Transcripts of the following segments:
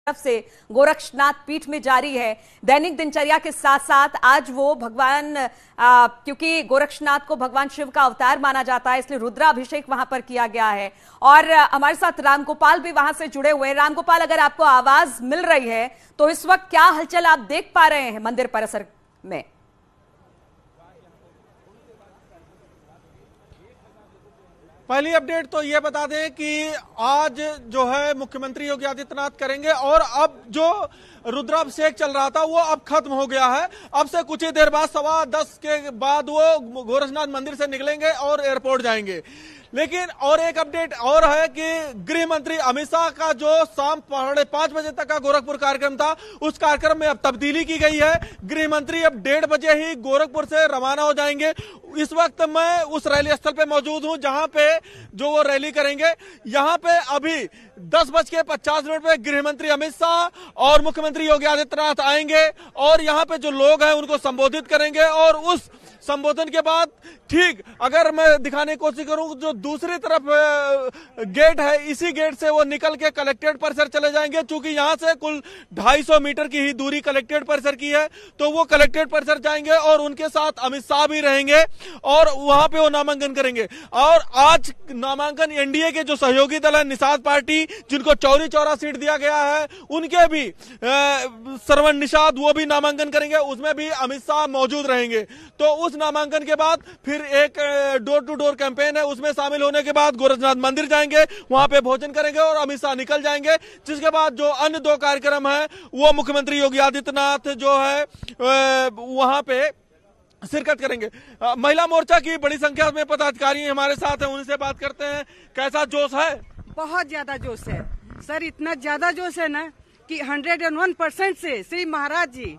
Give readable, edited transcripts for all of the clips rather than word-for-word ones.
तरफ से गोरक्षनाथ पीठ में जारी है। दैनिक दिनचर्या के साथ साथ आज वो भगवान क्योंकि गोरक्षनाथ को भगवान शिव का अवतार माना जाता है, इसलिए रुद्राभिषेक वहां पर किया गया है। और हमारे साथ रामगोपाल भी वहां से जुड़े हुए हैं। रामगोपाल, अगर आपको आवाज मिल रही है तो इस वक्त क्या हलचल आप देख पा रहे हैं मंदिर परिसर में? पहली अपडेट तो ये बता दें कि आज जो है मुख्यमंत्री योगी आदित्यनाथ करेंगे और अब जो रुद्राभिषेक चल रहा था वो अब खत्म हो गया है। अब से कुछ ही देर बाद 10:15 के बाद वो गोरक्षनाथ मंदिर से निकलेंगे और एयरपोर्ट जाएंगे। लेकिन और एक अपडेट और है कि गृह मंत्री अमित शाह का जो शाम 5:30 बजे तक का गोरखपुर कार्यक्रम था, उस कार्यक्रम में अब तब्दीली की गई है। गृह मंत्री अब 1:30 बजे ही गोरखपुर से रवाना हो जाएंगे। इस वक्त मैं उस रैली स्थल पे मौजूद हूं जहां पे जो वो रैली करेंगे। यहां पे अभी 10:50 पे गृह मंत्री अमित शाह और मुख्यमंत्री योगी आदित्यनाथ आएंगे और यहां पे जो लोग हैं उनको संबोधित करेंगे। और उस संबोधन के बाद ठीक अगर मैं दिखाने की कोशिश करूं, जो दूसरी तरफ गेट है, इसी गेट से वो निकल के कलेक्ट्रेट परिसर चले जाएंगे। चूंकि यहां से कुल 250 मीटर की ही दूरी कलेक्ट्रेट परिसर की है, तो वो कलेक्ट्रेट परिसर जाएंगे और उनके साथ अमित शाह भी रहेंगे और वहां पे वो नामांकन करेंगे। और आज नामांकन एनडीए के जो सहयोगी दल है निषाद पार्टी, जिनको चौरी चौरा सीट दिया गया है, उनके भी श्रवण निषाद वो भी नामांकन करेंगे, उसमें भी अमित शाह मौजूद रहेंगे। तो उस नामांकन के बाद फिर एक डोर टू डोर कैंपेन है, उसमें शामिल होने के बाद गोरक्षनाथ मंदिर जाएंगे, वहां पे भोजन करेंगे और अमित शाह निकल जाएंगे। जिसके बाद जो अन्य 2 कार्यक्रम है वो मुख्यमंत्री योगी आदित्यनाथ जो है वहां पे शिरकत करेंगे। महिला मोर्चा की बड़ी संख्या में पदाधिकारी हमारे साथ हैं, उनसे बात करते हैं। कैसा जोश है? बहुत ज्यादा जोश है सर, इतना ज्यादा जोश है ना कि 101% से श्री महाराज जी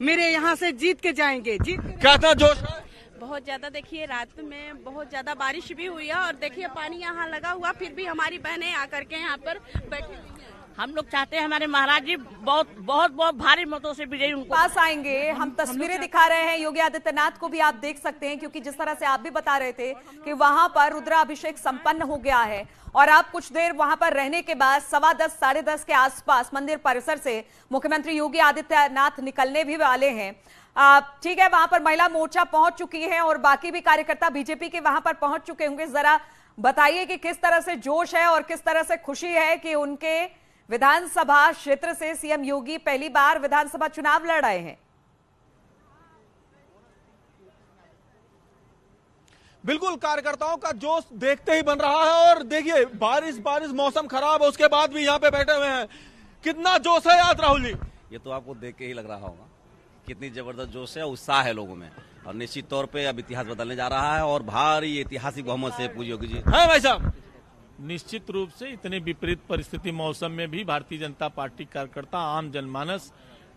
मेरे यहाँ से जीत के जाएंगे। क्या जोश है? बहुत ज्यादा। देखिए रात में बहुत ज्यादा बारिश भी हुई है और देखिए पानी यहाँ लगा हुआ, फिर भी हमारी बहनें आकर के यहाँ पर बैठी हुई हैं। हम लोग चाहते हैं हमारे महाराज जी बहुत बहुत बहुत भारी मतों से विजयी उनको पास आएंगे। हम तस्वीरें दिखा रहे हैं योगी आदित्यनाथ को भी आप देख सकते हैं, क्योंकि जिस तरह से आप भी बता रहे थे कि वहां पर रुद्राभिषेक संपन्न हो गया है और आप कुछ देर वहां पर रहने के बाद 10:15 10:30 के आसपास मंदिर परिसर से मुख्यमंत्री योगी आदित्यनाथ निकलने भी वाले हैं। ठीक है, वहां पर महिला मोर्चा पहुंच चुकी है और बाकी भी कार्यकर्ता बीजेपी के वहां पर पहुंच चुके होंगे। जरा बताइए कि किस तरह से जोश है और किस तरह से खुशी है कि उनके विधानसभा क्षेत्र से सीएम योगी पहली बार विधानसभा चुनाव लड़ रहे हैं। बिल्कुल, कार्यकर्ताओं का जोश देखते ही बन रहा है। और देखिए बारिश मौसम खराब है, उसके बाद भी यहाँ पे बैठे हुए हैं। कितना जोश है आज राहुल जी? ये तो आपको देख के ही लग रहा होगा कितनी जबरदस्त जोश है, उत्साह है लोगों में। और निश्चित तौर पे अब इतिहास बदलने जा रहा है और भारी ऐतिहासिक बहुमत से पूज्य योगी जी है। भाई साहब, निश्चित रूप से इतने विपरीत परिस्थिति मौसम में भी भारतीय जनता पार्टी कार्यकर्ता, आम जनमानस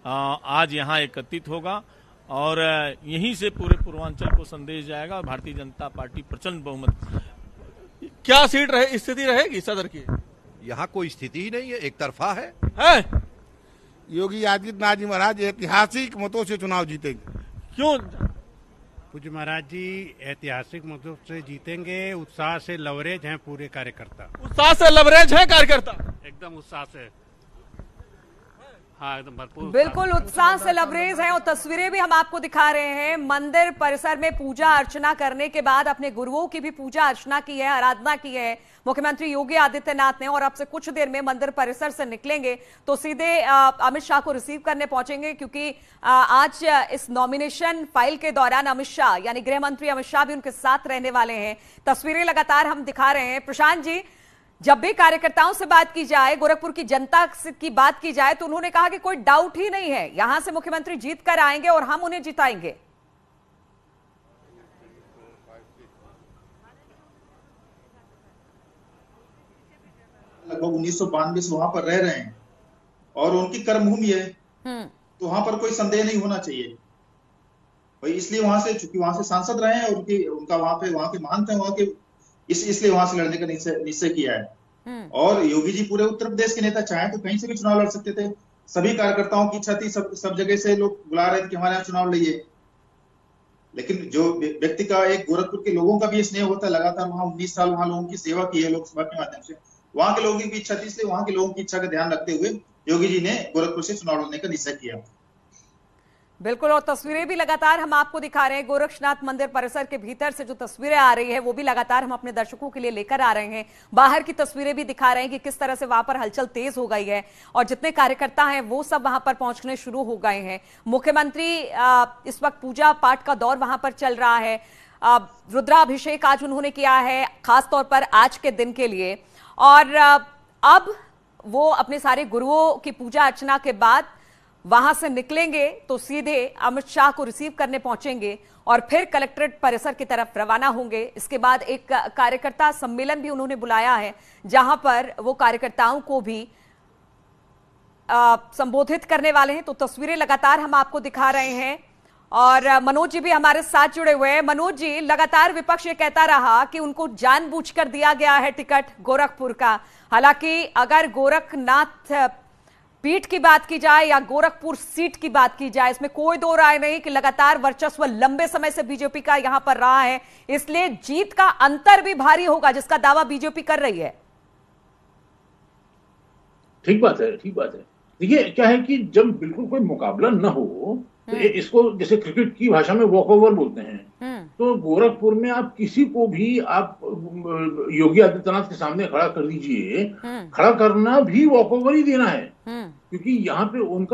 आज यहाँ एकत्रित होगा और यहीं से पूरे पूर्वांचल को संदेश जाएगा। भारतीय जनता पार्टी प्रचंड बहुमत। क्या स्थिति रहेगी सदर की? यहाँ कोई स्थिति ही नहीं है, एक तरफा है। योगी आदित्यनाथ जी महाराज ऐतिहासिक मतों से चुनाव जीतेंगे। क्यों? पूज्य महाराज जी ऐतिहासिक मतों से जीतेंगे। उत्साह से लवरेज हैं पूरे कार्यकर्ता। उत्साह से लवरेज है कार्यकर्ता? एकदम उत्साह से, हाँ एकदम भरपूर। बिल्कुल उत्साह से लवरेज है और तस्वीरें भी हम आपको दिखा रहे हैं। मंदिर परिसर में पूजा अर्चना करने के बाद अपने गुरुओं की भी पूजा अर्चना की है, आराधना की है मुख्यमंत्री योगी आदित्यनाथ ने। और अब से कुछ देर में मंदिर परिसर से निकलेंगे तो सीधे अमित शाह को रिसीव करने पहुंचेंगे, क्योंकि आज इस नॉमिनेशन फाइल के दौरान अमित शाह यानी गृह मंत्री अमित शाह भी उनके साथ रहने वाले हैं। तस्वीरें लगातार हम दिखा रहे हैं। प्रशांत जी, जब भी कार्यकर्ताओं से बात की जाए, गोरखपुर की जनता की बात की जाए, तो उन्होंने कहा कि कोई डाउट ही नहीं है, यहां से मुख्यमंत्री जीत कर आएंगे और हम उन्हें जिताएंगे। लगभग 1992 से वहां पर रह रहे हैं और उनकी कर्मभूमि है, तो वहां पर कोई संदेह नहीं होना चाहिए भाई। इसलिए वहां से, चूंकि वहां से सांसद रहे हैं और उनका वहां के महंत हैं वहां के, इसलिए वहां से लड़ने का निश्चय किया है। और योगी जी पूरे उत्तर प्रदेश के नेता, चाहे तो कहीं से भी चुनाव लड़ सकते थे। सभी कार्यकर्ताओं की इच्छा थी, सब जगह से लोग बुला रहे थे कि हमारे यहाँ चुनाव लड़िए। लेकिन जो व्यक्ति का, एक गोरखपुर के लोगों का भी स्नेह होता है, लगातार वहां 19 साल वहां लोगों की सेवा की है लोकसभा के माध्यम से, वहां के लोगों की इच्छा थी, इसलिए वहां के लोगों की इच्छा का ध्यान रखते हुए योगी जी ने गोरखपुर से चुनाव लड़ने का निश्चय किया। बिल्कुल, और तस्वीरें भी लगातार हम आपको दिखा रहे हैं। गोरक्षनाथ मंदिर परिसर के भीतर से जो तस्वीरें आ रही है वो भी लगातार हम अपने दर्शकों के लिए लेकर आ रहे हैं। बाहर की तस्वीरें भी दिखा रहे हैं कि किस तरह से वहां पर हलचल तेज हो गई है और जितने कार्यकर्ता हैं वो सब वहां पर पहुंचने शुरू हो गए हैं। मुख्यमंत्री इस वक्त पूजा पाठ का दौर वहां पर चल रहा है। रुद्राभिषेक आज उन्होंने किया है, खासतौर पर आज के दिन के लिए, और अब वो अपने सारे गुरुओं की पूजा अर्चना के बाद वहां से निकलेंगे तो सीधे अमित शाह को रिसीव करने पहुंचेंगे और फिर कलेक्ट्रेट परिसर की तरफ रवाना होंगे। इसके बाद एक कार्यकर्ता सम्मेलन भी उन्होंने बुलाया है जहां पर वो कार्यकर्ताओं को भी संबोधित करने वाले हैं। तो तस्वीरें लगातार हम आपको दिखा रहे हैं और मनोज जी भी हमारे साथ जुड़े हुए हैं। मनोज जी, लगातार विपक्ष ये कहता रहा कि उनको जानबूझकर दिया गया है टिकट गोरखपुर का। हालांकि अगर गोरखनाथ पीठ की बात की जाए या गोरखपुर सीट की बात की जाए, इसमें कोई दो राय नहीं कि लगातार वर्चस्व लंबे समय से बीजेपी का यहां पर रहा है, इसलिए जीत का अंतर भी भारी होगा जिसका दावा बीजेपी कर रही है। ठीक बात है, ठीक बात है। देखिए क्या है कि जब बिल्कुल कोई मुकाबला न हो तो इसको जैसे क्रिकेट की भाषा में वॉक ओवर बोलते हैं। तो गोरखपुर में आप किसी को भी आप योगी आदित्यनाथ के सामने खड़ा कर दीजिए, खड़ा करना भी वॉक ओवर ही देना है, क्योंकि यहाँ पे उनका